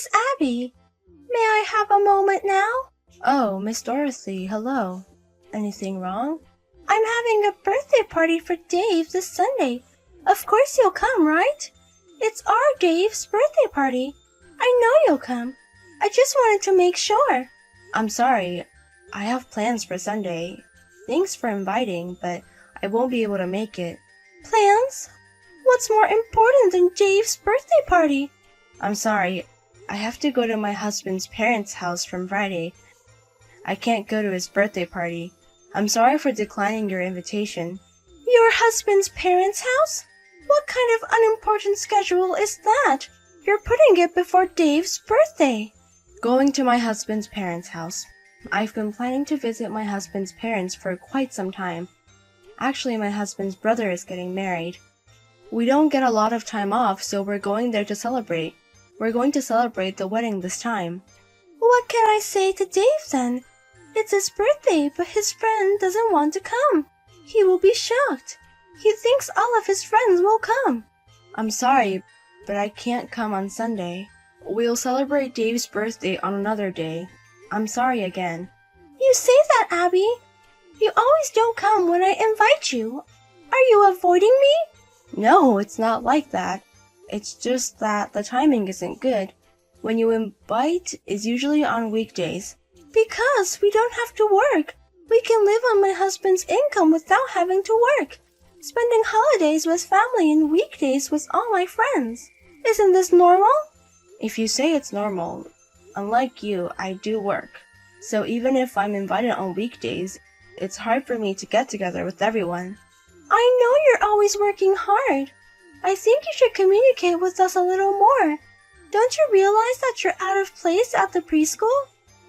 Miss Abby. May I have a moment now? Oh, Miss Dorothy, hello. Anything wrong? I'm having a birthday party for Dave this Sunday. Of course you'll come, right? It's our Dave's birthday party. I know you'll come. I just wanted to make sure. I'm sorry. I have plans for Sunday. Thanks for inviting, but I won't be able to make it. Plans? What's more important than Dave's birthday party? I'm sorry. I have to go to my husband's parents' house from Friday. I can't go to his birthday party. I'm sorry for declining your invitation. Your husband's parents' house? What kind of unimportant schedule is that? You're putting it before Dave's birthday. Going to my husband's parents' house. I've been planning to visit my husband's parents for quite some time. Actually, my husband's brother is getting married. We don't get a lot of time off, so we're going there to celebrate. We're going to celebrate the wedding this time. What can I say to Dave then? It's his birthday, but his friend doesn't want to come. He will be shocked. He thinks all of his friends will come. I'm sorry, but I can't come on Sunday. We'll celebrate Dave's birthday on another day. I'm sorry again. You say that, Abby. You always don't come when I invite you. Are you avoiding me? No, it's not like that. It's just that the timing isn't good. When you invite is usually on weekdays. Because we don't have to work. We can live on my husband's income without having to work. Spending holidays with family and weekdays with all my friends. Isn't this normal? If you say it's normal, unlike you, I do work. So even if I'm invited on weekdays, it's hard for me to get together with everyone. I know you're always working hard. I think you should communicate with us a little more. Don't you realize that you're out of place at the preschool?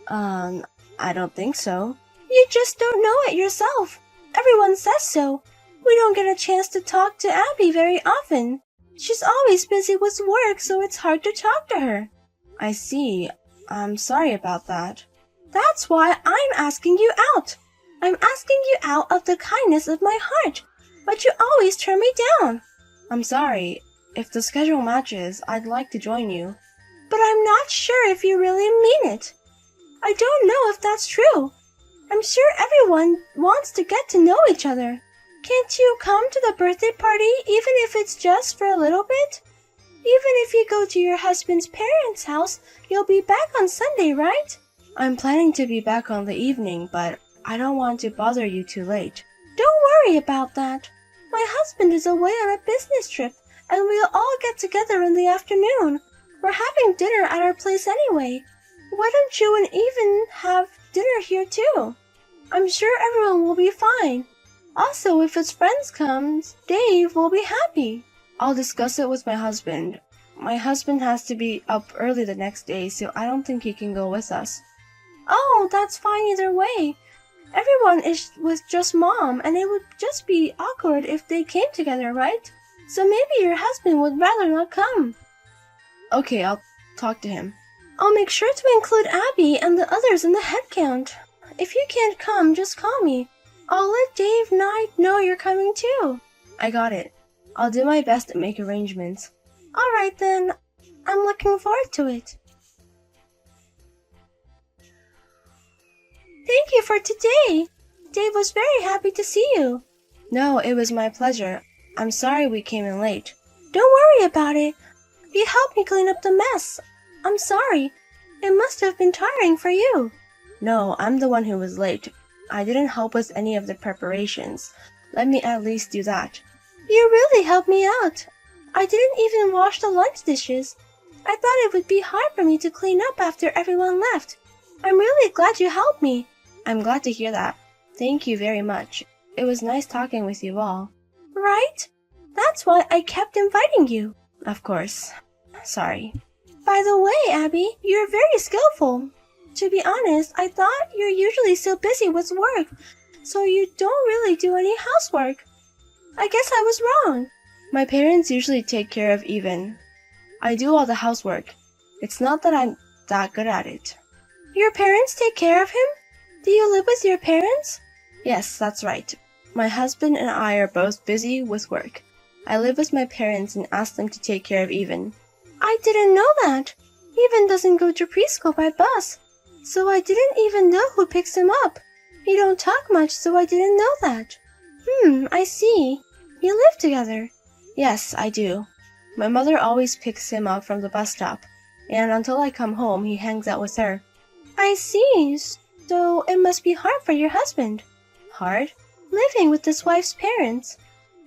I don't think so. You just don't know it yourself. Everyone says so. We don't get a chance to talk to Abby very often. She's always busy with work, so it's hard to talk to her. I see. I'm sorry about that. That's why I'm asking you out. I'm asking you out of the kindness of my heart, but you always turn me down. I'm sorry. If the schedule matches, I'd like to join you. But I'm not sure if you really mean it. I don't know if that's true. I'm sure everyone wants to get to know each other. Can't you come to the birthday party even if it's just for a little bit? Even if you go to your husband's parents' house, you'll be back on Sunday, right? I'm planning to be back on the evening, but I don't want to bother you too late. Don't worry about that. My husband is away on a business trip, and we'll all get together in the afternoon. We're having dinner at our place anyway. Why don't you and Even have dinner here too? I'm sure everyone will be fine. Also, if his friends come, Dave will be happy. I'll discuss it with my husband. My husband has to be up early the next day, so I don't think he can go with us. Oh, that's fine either way. Everyone is with just Mom, and it would just be awkward if they came together, right? So maybe your husband would rather not come. Okay, I'll talk to him. I'll make sure to include Abby and the others in the head count. If you can't come, just call me. I'll let Dave Knight know you're coming too. I got it. I'll do my best to make arrangements. Alright then. I'm looking forward to it. Thank you for today. Dave was very happy to see you. No, it was my pleasure. I'm sorry we came in late. Don't worry about it. You helped me clean up the mess. I'm sorry. It must have been tiring for you. No, I'm the one who was late. I didn't help with any of the preparations. Let me at least do that. You really helped me out. I didn't even wash the lunch dishes. I thought it would be hard for me to clean up after everyone left. I'm really glad you helped me. I'm glad to hear that. Thank you very much. It was nice talking with you all. Right? That's why I kept inviting you. Of course. Sorry. By the way, Abby, you're very skillful. To be honest, I thought you're usually so busy with work, so you don't really do any housework. I guess I was wrong. My parents usually take care of Even. I do all the housework. It's not that I'm that good at it. Your parents take care of him? Do you live with your parents? Yes, that's right. My husband and I are both busy with work. I live with my parents and ask them to take care of Even. I didn't know that. Even doesn't go to preschool by bus, so I didn't even know who picks him up. You don't talk much, so I didn't know that. I see. You live together. Yes, I do. My mother always picks him up from the bus stop, and until I come home, he hangs out with her. I see. So it must be hard for your husband. Hard? Living with his wife's parents.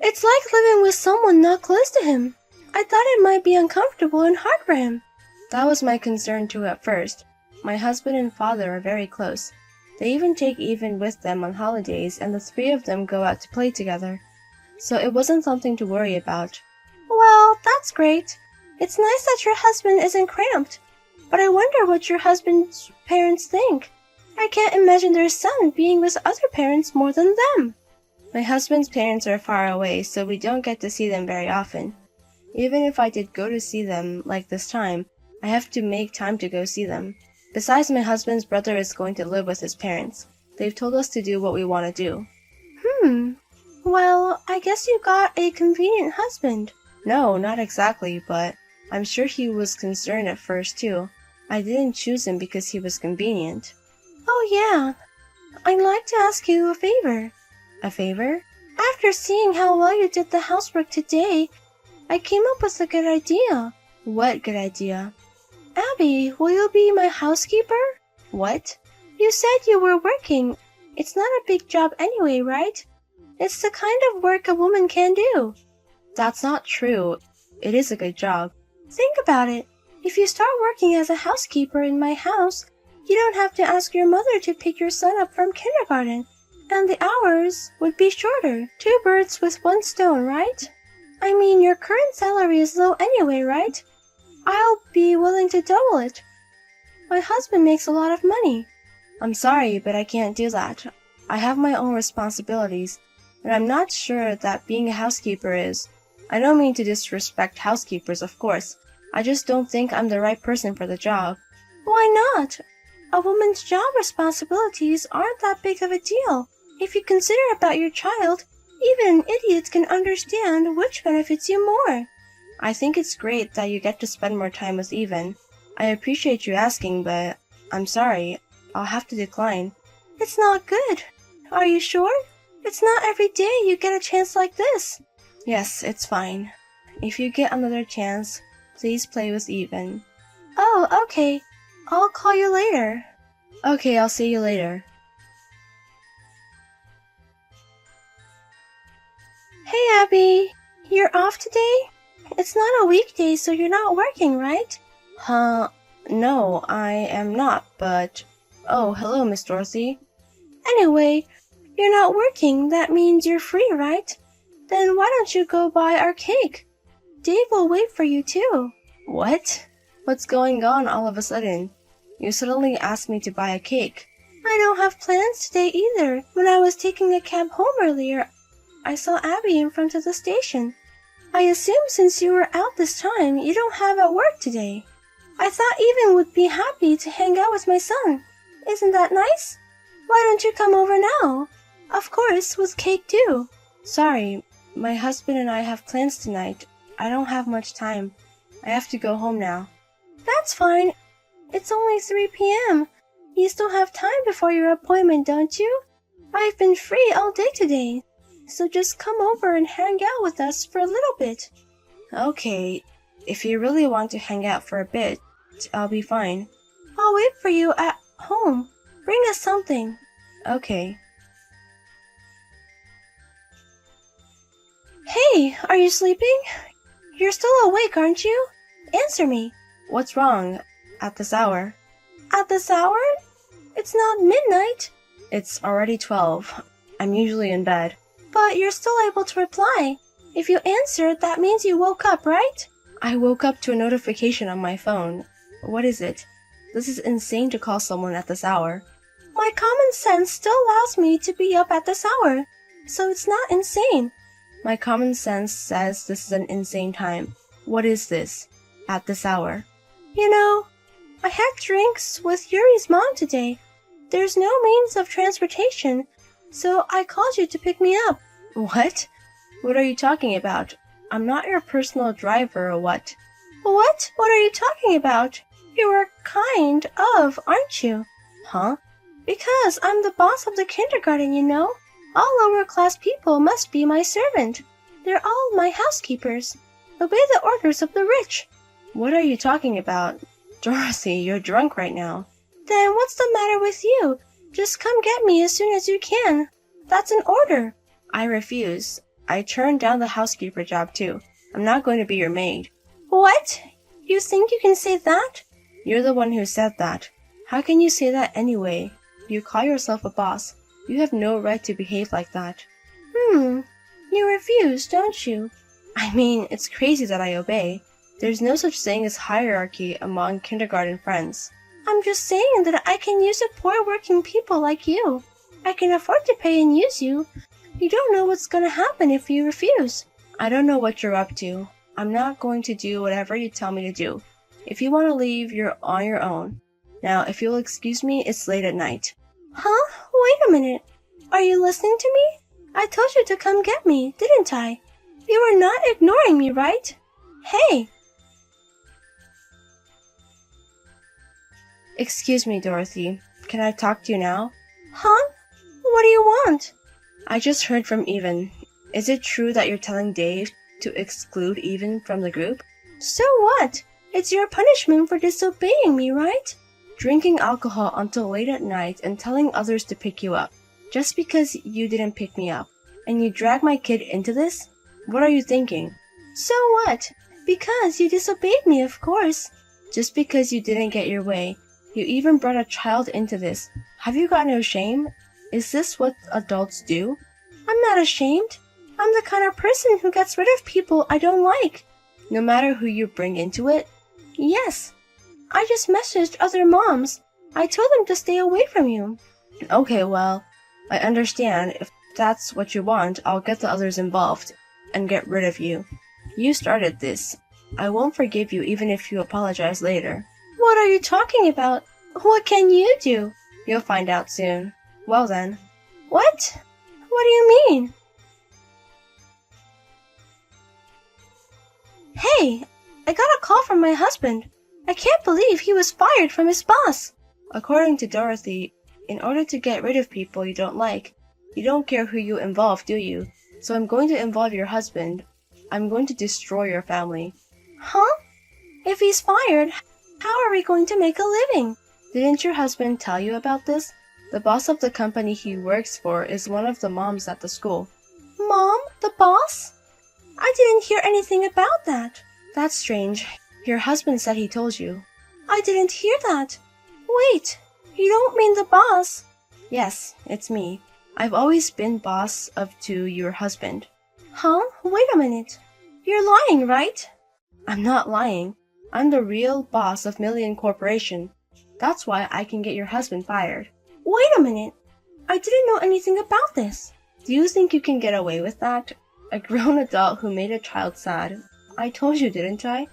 It's like living with someone not close to him. I thought it might be uncomfortable and hard for him. That was my concern too at first. My husband and father are very close. They even take Even with them on holidays, and the three of them go out to play together. So it wasn't something to worry about. Well, that's great. It's nice that your husband isn't cramped. But I wonder what your husband's parents think. I can't imagine their son being with other parents more than them. My husband's parents are far away, so we don't get to see them very often. Even if I did go to see them, like this time, I have to make time to go see them. Besides, my husband's brother is going to live with his parents. They've told us to do what we want to do. Well, I guess you got a convenient husband. No, not exactly, but I'm sure he was concerned at first too. I didn't choose him because he was convenient. Oh yeah. I'd like to ask you a favor. A favor? After seeing how well you did the housework today, I came up with a good idea. What good idea? Abby, will you be my housekeeper? What? You said you were working. It's not a big job anyway, right? It's the kind of work a woman can do. That's not true. It is a good job. Think about it. If you start working as a housekeeper in my house, you don't have to ask your mother to pick your son up from kindergarten. And the hours would be shorter. 2 birds with 1 stone, right? I mean, your current salary is low anyway, right? I'll be willing to double it. My husband makes a lot of money. I'm sorry, but I can't do that. I have my own responsibilities, and I'm not sure that being a housekeeper is. I don't mean to disrespect housekeepers, of course. I just don't think I'm the right person for the job. Why not? A woman's job responsibilities aren't that big of a deal. If you consider about your child, even an idiot can understand which benefits you more. I think it's great that you get to spend more time with Even. I appreciate you asking, but I'm sorry. I'll have to decline. It's not good. Are you sure? It's not every day you get a chance like this. Yes, it's fine. If you get another chance, please play with Even. Oh, okay. I'll call you later. Okay, I'll see you later. Hey, Abby. You're off today? It's not a weekday, so you're not working, right? No, I am not, but... Oh, hello, Miss Dorothy. Anyway, you're not working. That means you're free, right? Then why don't you go buy our cake? Dave will wait for you, too. What? What's going on all of a sudden? You suddenly asked me to buy a cake. I don't have plans today either. When I was taking a cab home earlier, I saw Abby in front of the station. I assume since you were out this time, you don't have at work today. I thought Even would be happy to hang out with my son. Isn't that nice? Why don't you come over now? Of course, with cake too. Sorry, my husband and I have plans tonight. I don't have much time. I have to go home now. That's fine. It's only 3 p.m. You still have time before your appointment, don't you? I've been free all day today, so just come over and hang out with us for a little bit. Okay, if you really want to hang out for a bit, I'll be fine. I'll wait for you at home. Bring us something. Okay. Hey, are you sleeping? You're still awake, aren't you? Answer me. What's wrong at this hour? At this hour? It's not midnight. It's already 12. I'm usually in bed. But you're still able to reply. If you answered, that means you woke up, right? I woke up to a notification on my phone. What is it? This is insane to call someone at this hour. My common sense still allows me to be up at this hour, so it's not insane. My common sense says this is an insane time. What is this? At this hour? You know, I had drinks with Yuri's mom today. There's no means of transportation, so I called you to pick me up. What? What are you talking about? I'm not your personal driver or what? What? What are you talking about? You are kind of, aren't you? Huh? Because I'm the boss of the kindergarten, you know. All lower-class people must be my servant. They're all my housekeepers. Obey the orders of the rich. What are you talking about? Dorothy, you're drunk right now. Then what's the matter with you? Just come get me as soon as you can. That's an order. I refuse. I turned down the housekeeper job too. I'm not going to be your maid. What? You think you can say that? You're the one who said that. How can you say that anyway? You call yourself a boss. You have no right to behave like that. You refuse, don't you? I mean, it's crazy that I obey. There's no such thing as hierarchy among kindergarten friends. I'm just saying that I can use a poor working people like you. I can afford to pay and use you. You don't know what's gonna happen if you refuse. I don't know what you're up to. I'm not going to do whatever you tell me to do. If you want to leave, you're on your own. Now, if you'll excuse me, it's late at night. Huh? Wait a minute. Are you listening to me? I told you to come get me, didn't I? You are not ignoring me, right? Hey! Excuse me, Dorothy. Can I talk to you now? Huh? What do you want? I just heard from Even. Is it true that you're telling Dave to exclude Even from the group? So what? It's your punishment for disobeying me, right? Drinking alcohol until late at night and telling others to pick you up. Just because you didn't pick me up. And you drag my kid into this? What are you thinking? So what? Because you disobeyed me, of course. Just because you didn't get your way. You even brought a child into this. Have you got no shame? Is this what adults do? I'm not ashamed. I'm the kind of person who gets rid of people I don't like. No matter who you bring into it? Yes. I just messaged other moms. I told them to stay away from you. Okay, well, I understand. If that's what you want, I'll get the others involved and get rid of you. You started this. I won't forgive you even if you apologize later. What are you talking about? What can you do? You'll find out soon. Well then. What? What do you mean? Hey, I got a call from my husband. I can't believe he was fired from his boss. According to Dorothy, in order to get rid of people you don't like, you don't care who you involve, do you? So I'm going to involve your husband. I'm going to destroy your family. Huh? If he's fired, how are we going to make a living? Didn't your husband tell you about this? The boss of the company he works for is one of the moms at the school. Mom? The boss? I didn't hear anything about that. That's strange. Your husband said he told you. I didn't hear that. Wait, you don't mean the boss? Yes, it's me. I've always been boss to your husband. Huh? Wait a minute. You're lying, right? I'm not lying. I'm the real boss of Million Corporation. That's why I can get your husband fired. Wait a minute. I didn't know anything about this. Do you think you can get away with that? A grown adult who made a child sad. I told you, didn't I?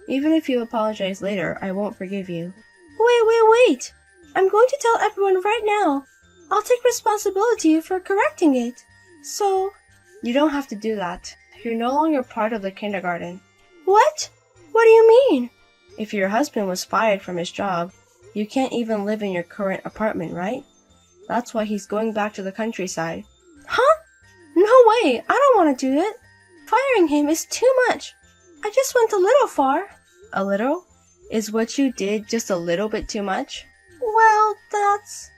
Even if you apologize later, I won't forgive you. Wait. I'm going to tell everyone right now. I'll take responsibility for correcting it. So... You don't have to do that. You're no longer part of the kindergarten. What? What do you mean? If your husband was fired from his job, you can't even live in your current apartment, right? That's why he's going back to the countryside. Huh? No way, I don't want to do it. Firing him is too much. I just went a little far. A little? Is what you did just a little bit too much? Well, that's...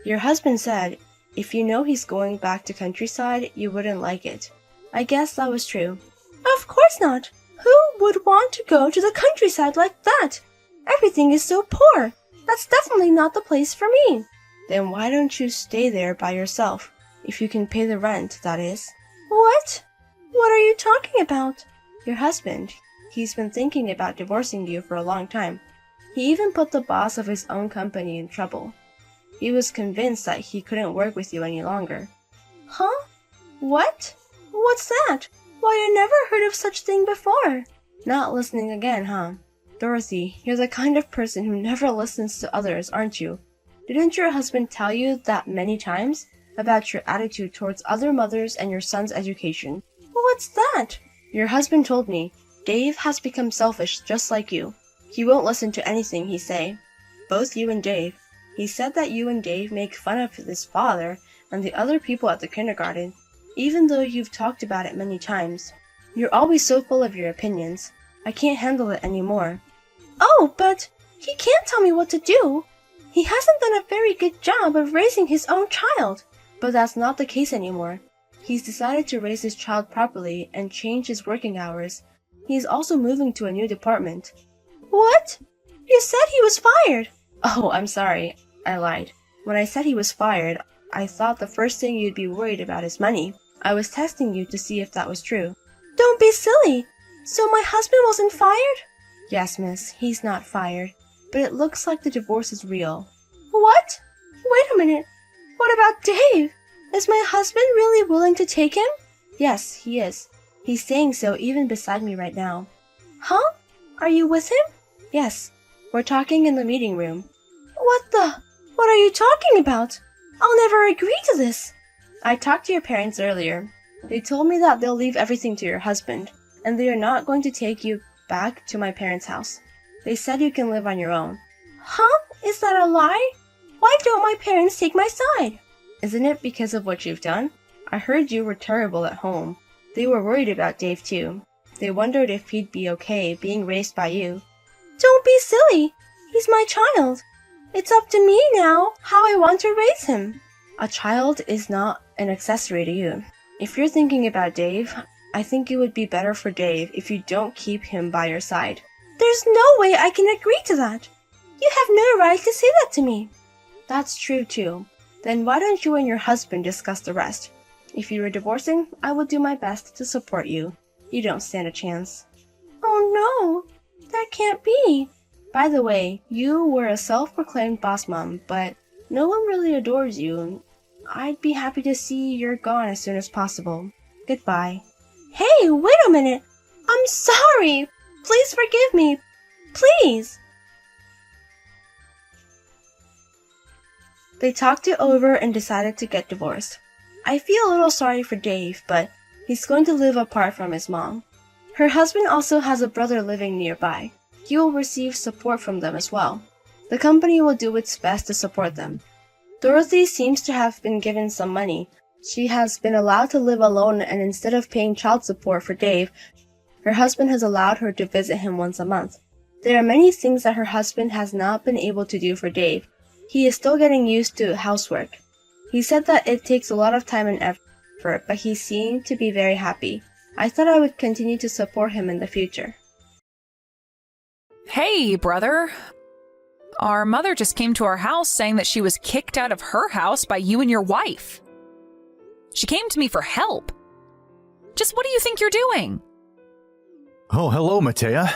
Your husband said, if you know he's going back to countryside, you wouldn't like it. I guess that was true. Of course not. Who would want to go to the countryside like that? Everything is so poor. That's definitely not the place for me. Then why don't you stay there by yourself? If you can pay the rent, that is. What? What are you talking about? Your husband. He's been thinking about divorcing you for a long time. He even put the boss of his own company in trouble. He was convinced that he couldn't work with you any longer. Huh? What? What's that? Why, I never heard of such thing before. Not listening again, huh? Dorothy, you're the kind of person who never listens to others, aren't you? Didn't your husband tell you that many times about your attitude towards other mothers and your son's education? What's that? Your husband told me, Dave has become selfish just like you. He won't listen to anything he say. Both you and Dave. He said that you and Dave make fun of his father and the other people at the kindergarten, even though you've talked about it many times. You're always so full of your opinions. I can't handle it anymore. Oh, but he can't tell me what to do. He hasn't done a very good job of raising his own child. But that's not the case anymore. He's decided to raise his child properly and change his working hours. He's also moving to a new department. What? You said he was fired. Oh, I'm sorry. I lied. When I said he was fired, I thought the first thing you'd be worried about is money. I was testing you to see if that was true. Don't be silly. So my husband wasn't fired? Yes, miss, he's not fired. But it looks like the divorce is real. What? Wait a minute. What about Dave? Is my husband really willing to take him? Yes, he is. He's saying so even beside me right now. Huh? Are you with him? Yes. We're talking in the meeting room. What are you talking about? I'll never agree to this. I talked to your parents earlier. They told me that they'll leave everything to your husband, and they are not going to take you back to my parents' house. They said you can live on your own. Huh? Is that a lie? Why don't my parents take my side? Isn't it because of what you've done? I heard you were terrible at home. They were worried about Dave too. They wondered if he'd be okay being raised by you. Don't be silly. He's my child. It's up to me now how I want to raise him. A child is not an accessory to you. If you're thinking about Dave, I think it would be better for Dave if you don't keep him by your side. There's no way I can agree to that. You have no right to say that to me. That's true too. Then why don't you and your husband discuss the rest? If you were divorcing, I would do my best to support you. You don't stand a chance. Oh no, that can't be. By the way, you were a self-proclaimed boss mom, but no one really adores you. I'd be happy to see you're gone as soon as possible. Goodbye. Hey, wait a minute. I'm sorry. Please forgive me. Please. They talked it over and decided to get divorced. I feel a little sorry for Dave, but he's going to live apart from his mom. Her husband also has a brother living nearby. He will receive support from them as well. The company will do its best to support them. Dorothy seems to have been given some money. She has been allowed to live alone, and instead of paying child support for Dave, her husband has allowed her to visit him once a month. There are many things that her husband has not been able to do for Dave. He is still getting used to housework. He said that it takes a lot of time and effort, but he seemed to be very happy. I thought I would continue to support him in the future. Hey, brother. Our mother just came to our house saying that she was kicked out of her house by you and your wife. She came to me for help. Just what do you think you're doing? Oh, hello, Matea.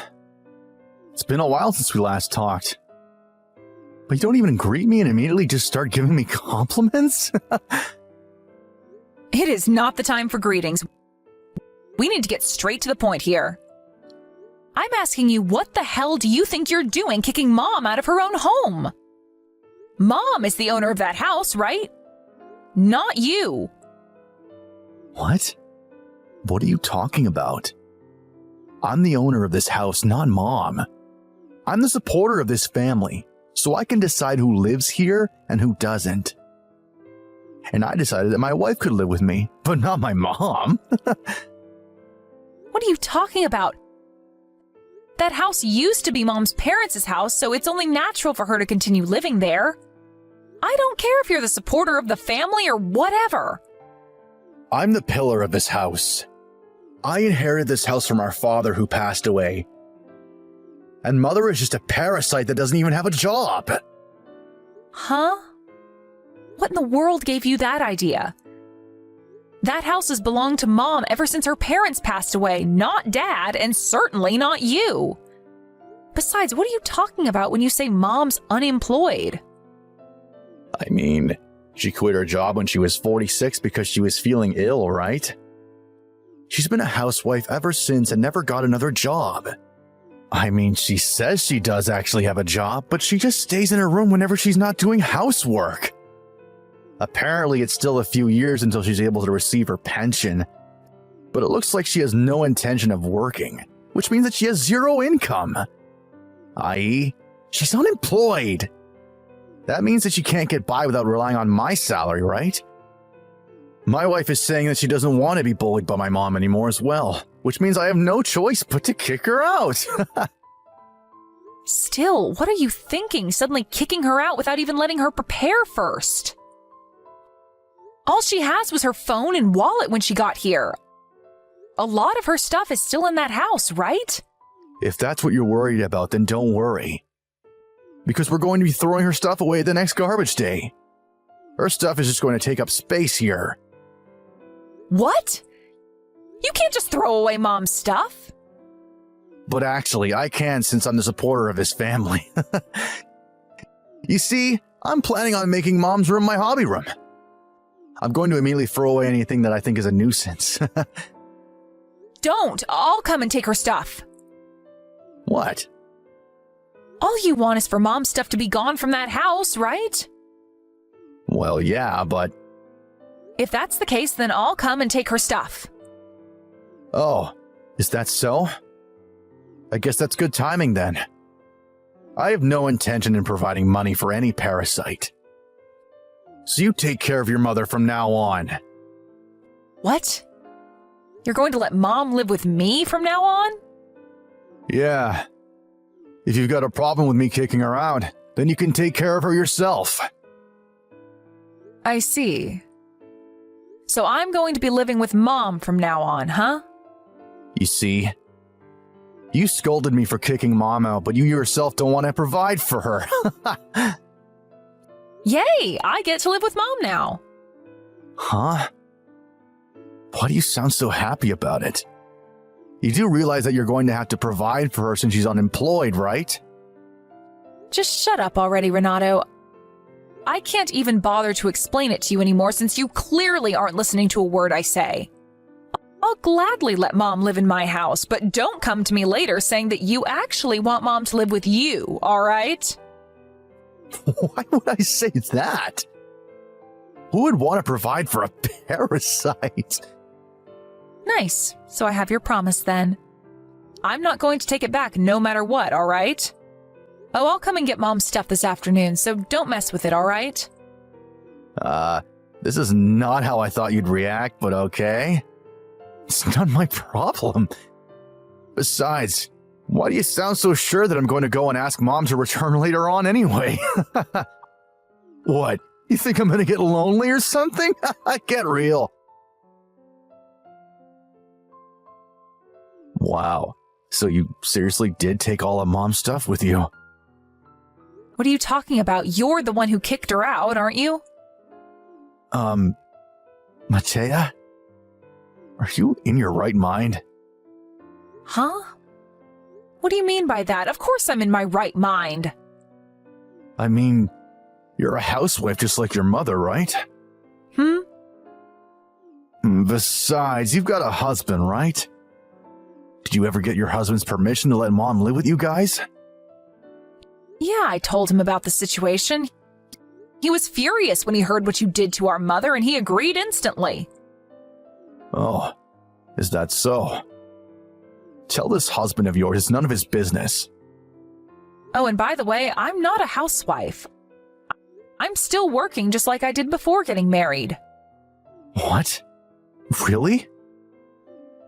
It's been a while since we last talked. But you don't even greet me and immediately just start giving me compliments? It is not the time for greetings. We need to get straight to the point here. I'm asking you, what the hell do you think you're doing kicking Mom out of her own home? Mom is the owner of that house, right? Not you. What? What are you talking about? I'm the owner of this house, not Mom. I'm the supporter of this family, so I can decide who lives here and who doesn't. And I decided that my wife could live with me, but not my mom. What are you talking about? That house used to be Mom's parents' house, so it's only natural for her to continue living there. I don't care if you're the supporter of the family or whatever. I'm the pillar of this house. I inherited this house from our father who passed away. And Mother is just a parasite that doesn't even have a job. Huh? What in the world gave you that idea? That house has belonged to Mom ever since her parents passed away, not Dad, and certainly not you. Besides, what are you talking about when you say Mom's unemployed? I mean, she quit her job when she was 46 because she was feeling ill, right? She's been a housewife ever since and never got another job. I mean, she says she does actually have a job, but she just stays in her room whenever she's not doing housework. Apparently, it's still a few years until she's able to receive her pension, but it looks like she has no intention of working, which means that she has zero income. i.e., she's unemployed. That means that she can't get by without relying on my salary, right? My wife is saying that she doesn't want to be bullied by my mom anymore as well, which means I have no choice but to kick her out. Still, what are you thinking, suddenly kicking her out without even letting her prepare first? All she has was her phone and wallet when she got here. A lot of her stuff is still in that house, right? If that's what you're worried about, then don't worry. Because we're going to be throwing her stuff away the next garbage day. Her stuff is just going to take up space here. What? You can't just throw away Mom's stuff. But actually, I can since I'm the supporter of his family. You see, I'm planning on making Mom's room my hobby room. I'm going to immediately throw away anything that I think is a nuisance. Don't. I'll come and take her stuff. What? All you want is for Mom's stuff to be gone from that house, right? Well, yeah, but... If that's the case, then I'll come and take her stuff. Oh, is that so? I guess that's good timing then. I have no intention in providing money for any parasite. So you take care of your mother from now on. What? You're going to let Mom live with me from now on? Yeah. If you've got a problem with me kicking her out, then you can take care of her yourself. I see. So I'm going to be living with Mom from now on, huh? You see, you scolded me for kicking Mom out, but you yourself don't want to provide for her. Yay! I get to live with Mom now. Huh? Why do you sound so happy about it? You do realize that you're going to have to provide for her since she's unemployed, right? Just shut up already, Renato. I can't even bother to explain it to you anymore since you clearly aren't listening to a word I say. I'll gladly let Mom live in my house, but don't come to me later saying that you actually want Mom to live with you, all right? Why would I say that? Who would want to provide for a parasite? Nice. So I have your promise then. I'm not going to take it back no matter what, all right? Oh, I'll come and get Mom's stuff this afternoon, so don't mess with it, all right? This is not how I thought you'd react, but okay. It's not my problem. Besides, why do you sound so sure that I'm going to go and ask Mom to return later on anyway? What? You think I'm going to get lonely or something? Get real. Wow. So you seriously did take all of Mom's stuff with you? What are you talking about? You're the one who kicked her out, aren't you? Matea? Are you in your right mind? Huh? What do you mean by that? Of course I'm in my right mind. I mean, you're a housewife just like your mother, right? Besides, you've got a husband, right? Did you ever get your husband's permission to let Mom live with you guys? Yeah, I told him about the situation. He was furious when he heard what you did to our mother, and he agreed instantly. Oh, is that so? Tell this husband of yours it's none of his business. Oh, and by the way, I'm not a housewife. I'm still working just like I did before getting married. What? Really?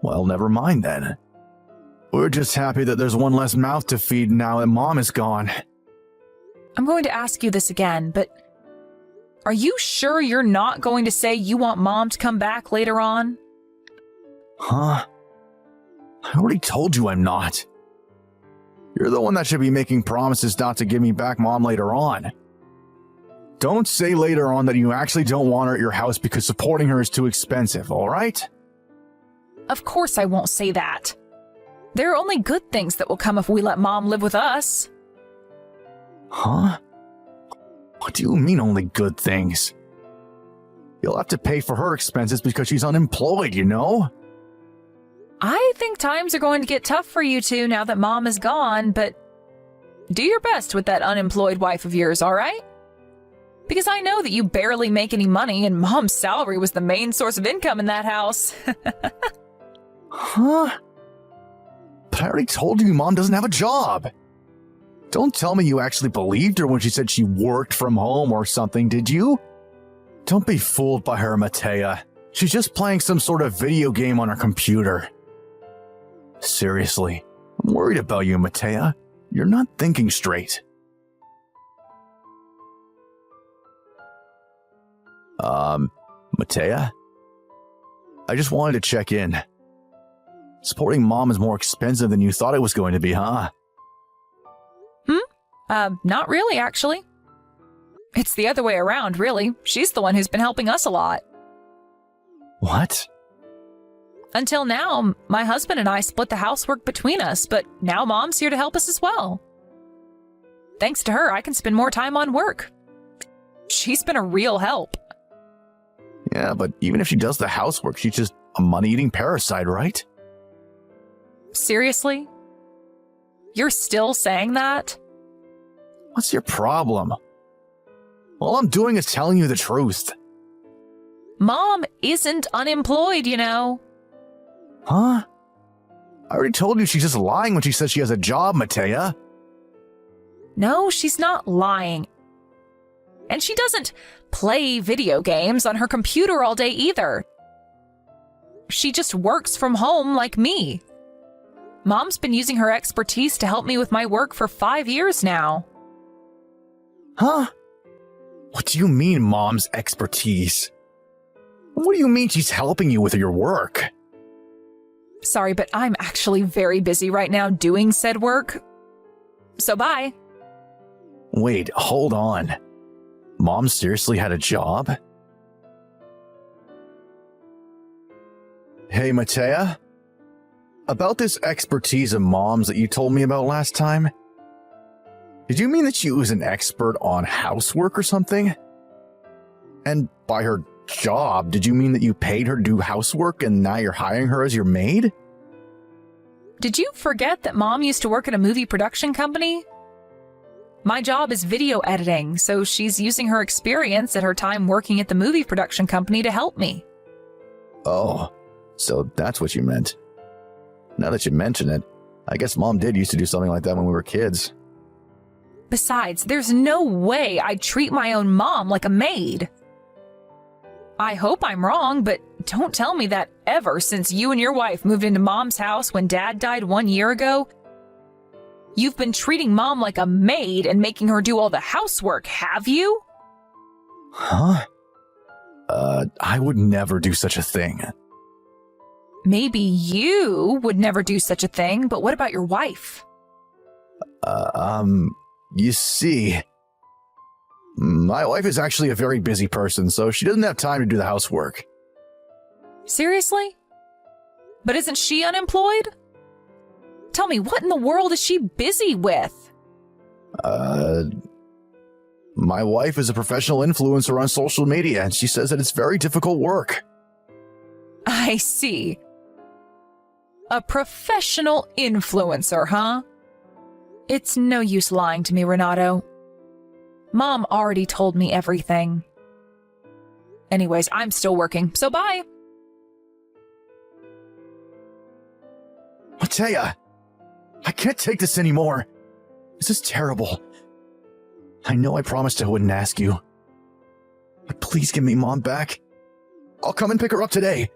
Well, never mind then. We're just happy that there's one less mouth to feed now that Mom is gone. I'm going to ask you this again, but are you sure you're not going to say you want Mom to come back later on? Huh? I already told you I'm not. You're the one that should be making promises not to give me back Mom later on. Don't say later on that you actually don't want her at your house because supporting her is too expensive, alright? Of course I won't say that. There are only good things that will come if we let Mom live with us. Huh? What do you mean only good things? You'll have to pay for her expenses because she's unemployed, you know? I think times are going to get tough for you two now that Mom is gone, but do your best with that unemployed wife of yours, all right? Because I know that you barely make any money and Mom's salary was the main source of income in that house. Huh? But I already told you Mom doesn't have a job. Don't tell me you actually believed her when she said she worked from home or something, did you? Don't be fooled by her, Matea. She's just playing some sort of video game on her computer. Seriously, I'm worried about you, Matea. You're not thinking straight. Matea? I just wanted to check in. Supporting Mom is more expensive than you thought it was going to be, huh? Not really, actually. It's the other way around, really. She's the one who's been helping us a lot. What? Until now, my husband and I split the housework between us, but now Mom's here to help us as well. Thanks to her, I can spend more time on work. She's been a real help. Yeah, but even if she does the housework, she's just a money-eating parasite, right? Seriously? You're still saying that? What's your problem? All I'm doing is telling you the truth. Mom isn't unemployed, you know. Huh? I already told you she's just lying when she says she has a job, Matea. No, she's not lying. And she doesn't play video games on her computer all day either. She just works from home like me. Mom's been using her expertise to help me with my work for 5 years now. Huh? What do you mean, Mom's expertise? What do you mean she's helping you with your work? Sorry, but I'm actually very busy right now doing said work. So bye. Wait, hold on. Mom seriously had a job? Hey, Matea? About this expertise of Mom's that you told me about last time? Did you mean that she was an expert on housework or something? And by her job, did you mean that you paid her to do housework and now you're hiring her as your maid? Did you forget that Mom used to work at a movie production company? My job is video editing, so she's using her experience at her time working at the movie production company to help me. Oh, so that's what you meant. Now that you mention it, I guess Mom did used to do something like that when we were kids. Besides, there's no way I'd treat my own mom like a maid. I hope I'm wrong, but don't tell me that ever since you and your wife moved into Mom's house when Dad died 1 year ago, you've been treating Mom like a maid and making her do all the housework, have you? Huh? I would never do such a thing. Maybe you would never do such a thing, but what about your wife? You see, my wife is actually a very busy person, so she doesn't have time to do the housework. Seriously? But isn't she unemployed? Tell me, what in the world is she busy with? My wife is a professional influencer on social media, and she says that it's very difficult work. I see. A professional influencer, huh? It's no use lying to me, Renato. Mom already told me everything. Anyways, I'm still working, so bye. Matea, I can't take this anymore. This is terrible. I know I promised I wouldn't ask you. But please give me Mom back. I'll come and pick her up today.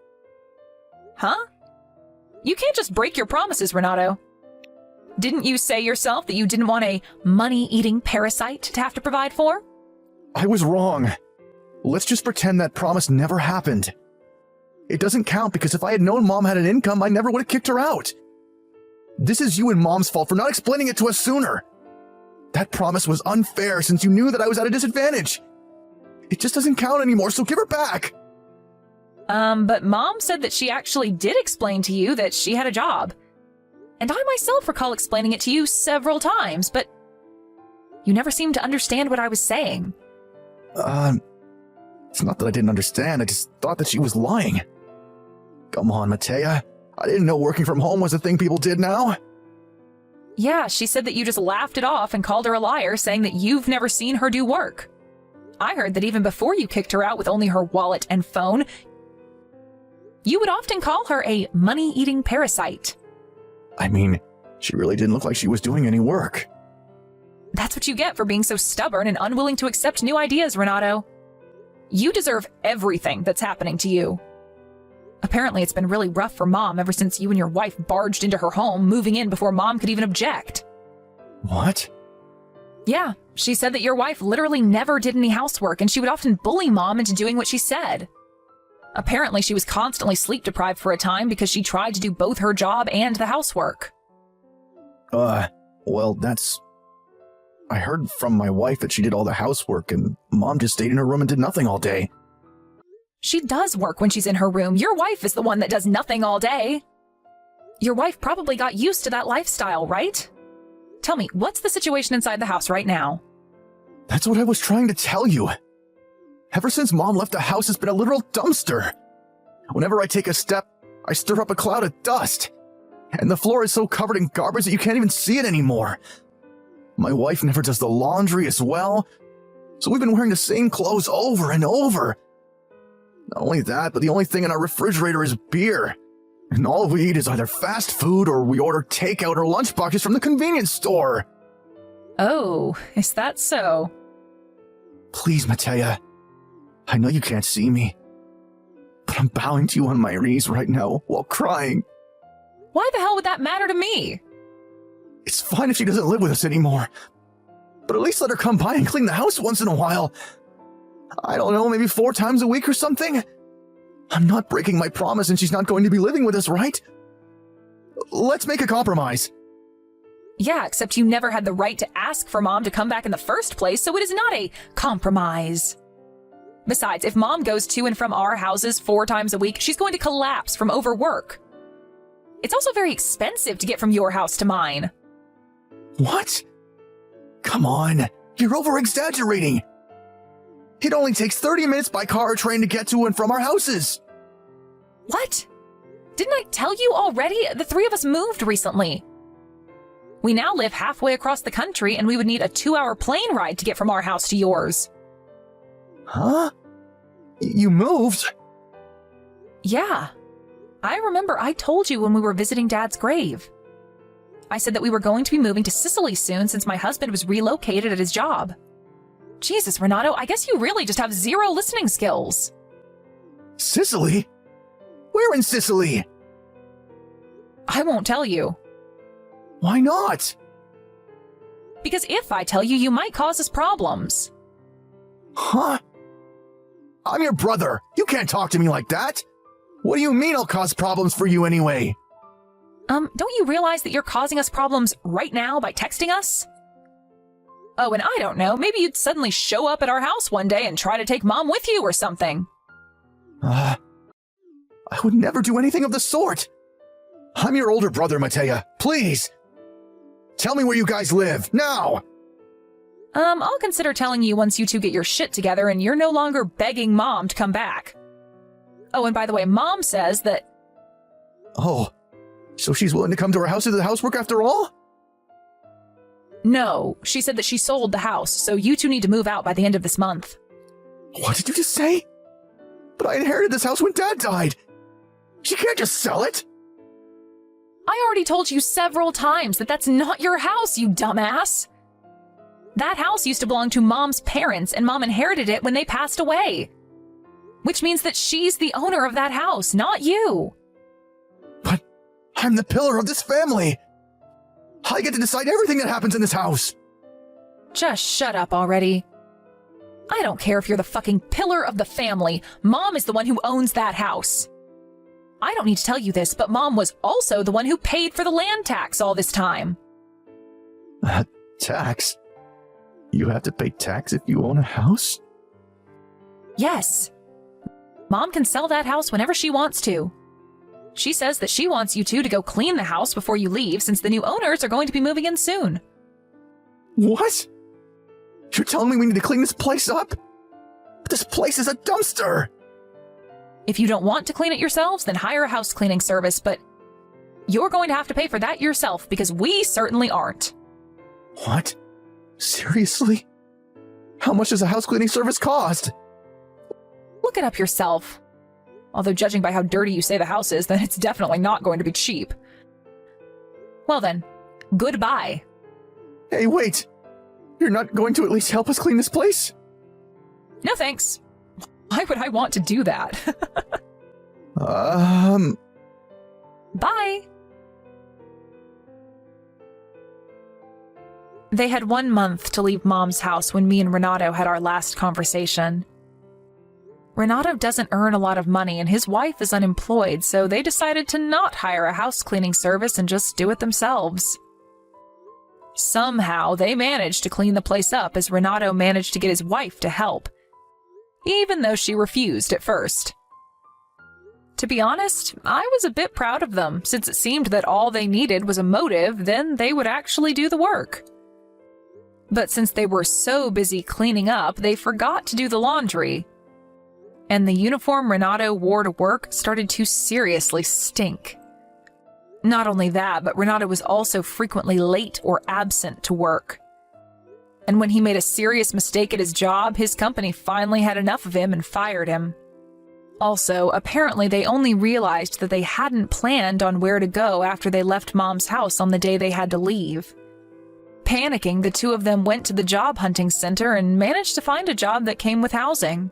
Huh? You can't just break your promises, Renato. Didn't you say yourself that you didn't want a money-eating parasite to have to provide for? I was wrong. Let's just pretend that promise never happened. It doesn't count because if I had known Mom had an income, I never would have kicked her out. This is you and Mom's fault for not explaining it to us sooner. That promise was unfair since you knew that I was at a disadvantage. It just doesn't count anymore, so give her back. But Mom said that she actually did explain to you that she had a job. And I myself recall explaining it to you several times, but you never seemed to understand what I was saying. It's not that I didn't understand, I just thought that she was lying. Come on, Matea. I didn't know working from home was a thing people did now. Yeah, she said that you just laughed it off and called her a liar, saying that you've never seen her do work. I heard that even before you kicked her out with only her wallet and phone, you would often call her a money-eating parasite. I mean, she really didn't look like she was doing any work. That's what you get for being so stubborn and unwilling to accept new ideas, Renato. You deserve everything that's happening to you. Apparently, it's been really rough for Mom ever since you and your wife barged into her home, moving in before Mom could even object. What? Yeah, she said that your wife literally never did any housework, and she would often bully Mom into doing what she said. Apparently, she was constantly sleep-deprived for a time because she tried to do both her job and the housework. Well, that's... I heard from my wife that she did all the housework, and Mom just stayed in her room and did nothing all day. She does work when she's in her room. Your wife is the one that does nothing all day. Your wife probably got used to that lifestyle, right? Tell me, what's the situation inside the house right now? That's what I was trying to tell you. Ever since Mom left the house, it's been a literal dumpster. Whenever I take a step, I stir up a cloud of dust. And the floor is so covered in garbage that you can't even see it anymore. My wife never does the laundry as well, so we've been wearing the same clothes over and over. Not only that, but the only thing in our refrigerator is beer. And all we eat is either fast food or we order takeout or lunch boxes from the convenience store. Oh, is that so? Please, Matea. I know you can't see me, but I'm bowing to you on my knees right now while crying. Why the hell would that matter to me? It's fine if she doesn't live with us anymore, but at least let her come by and clean the house once in a while. I don't know, maybe 4 times a week or something? I'm not breaking my promise and she's not going to be living with us, right? Let's make a compromise. Yeah, except you never had the right to ask for Mom to come back in the first place, so it is not a compromise. Besides, if Mom goes to and from our houses 4 times a week, she's going to collapse from overwork. It's also very expensive to get from your house to mine. What? Come on, you're over-exaggerating. It only takes 30 minutes by car or train to get to and from our houses. What? Didn't I tell you already? The 3 of us moved recently. We now live halfway across the country, and we would need a 2-hour plane ride to get from our house to yours. Huh? You moved? Yeah. I remember I told you when we were visiting Dad's grave. I said that we were going to be moving to Sicily soon since my husband was relocated at his job. Jesus, Renato, I guess you really just have 0 listening skills. Sicily? Where in Sicily? I won't tell you. Why not? Because if I tell you, you might cause us problems. Huh? I'm your brother. You can't talk to me like that. What do you mean I'll cause problems for you anyway? Don't you realize that you're causing us problems right now by texting us? Oh, and I don't know, maybe you'd suddenly show up at our house one day and try to take Mom with you or something. I would never do anything of the sort. I'm your older brother, Matea. Please. Tell me where you guys live, now! I'll consider telling you once you 2 get your shit together and you're no longer begging Mom to come back. Oh, and by the way, Mom says that... Oh, so she's willing to come to our house to do the housework after all? No, she said that she sold the house, so you 2 need to move out by the end of this month. What did you just say? But I inherited this house when Dad died. She can't just sell it. I already told you several times that that's not your house, you dumbass. That house used to belong to Mom's parents, and Mom inherited it when they passed away. Which means that she's the owner of that house, not you. But I'm the pillar of this family. I get to decide everything that happens in this house. Just shut up already. I don't care if you're the fucking pillar of the family. Mom is the one who owns that house. I don't need to tell you this, but Mom was also the one who paid for the land tax all this time. Tax? You have to pay tax if you own a house? Yes. Mom can sell that house whenever she wants to. She says that she wants you 2 to go clean the house before you leave since the new owners are going to be moving in soon. What? You're telling me we need to clean this place up? But this place is a dumpster! If you don't want to clean it yourselves, then hire a house cleaning service, but you're going to have to pay for that yourself because we certainly aren't. What? Seriously? How much does a house cleaning service cost? Look it up yourself. Although judging by how dirty you say the house is, then it's definitely not going to be cheap. Well then, goodbye. Hey, wait! You're not going to at least help us clean this place? No thanks. Why would I want to do that? Bye. They had 1 month to leave Mom's house when me and Renato had our last conversation. Renato doesn't earn a lot of money and his wife is unemployed, so they decided to not hire a house cleaning service and just do it themselves. Somehow, they managed to clean the place up as Renato managed to get his wife to help, even though she refused at first. To be honest, I was a bit proud of them, since it seemed that all they needed was a motive, then they would actually do the work. But since they were so busy cleaning up, they forgot to do the laundry. And the uniform Renato wore to work started to seriously stink. Not only that, but Renato was also frequently late or absent to work. And when he made a serious mistake at his job, his company finally had enough of him and fired him. Also, apparently they only realized that they hadn't planned on where to go after they left Mom's house on the day they had to leave. Panicking, the two of them went to the job hunting center and managed to find a job that came with housing.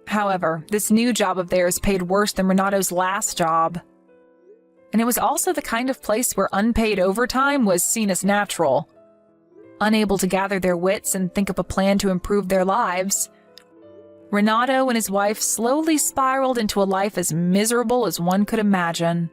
However, this new job of theirs paid worse than Renato's last job. And it was also the kind of place where unpaid overtime was seen as natural. Unable to gather their wits and think up a plan to improve their lives, Renato and his wife slowly spiraled into a life as miserable as one could imagine.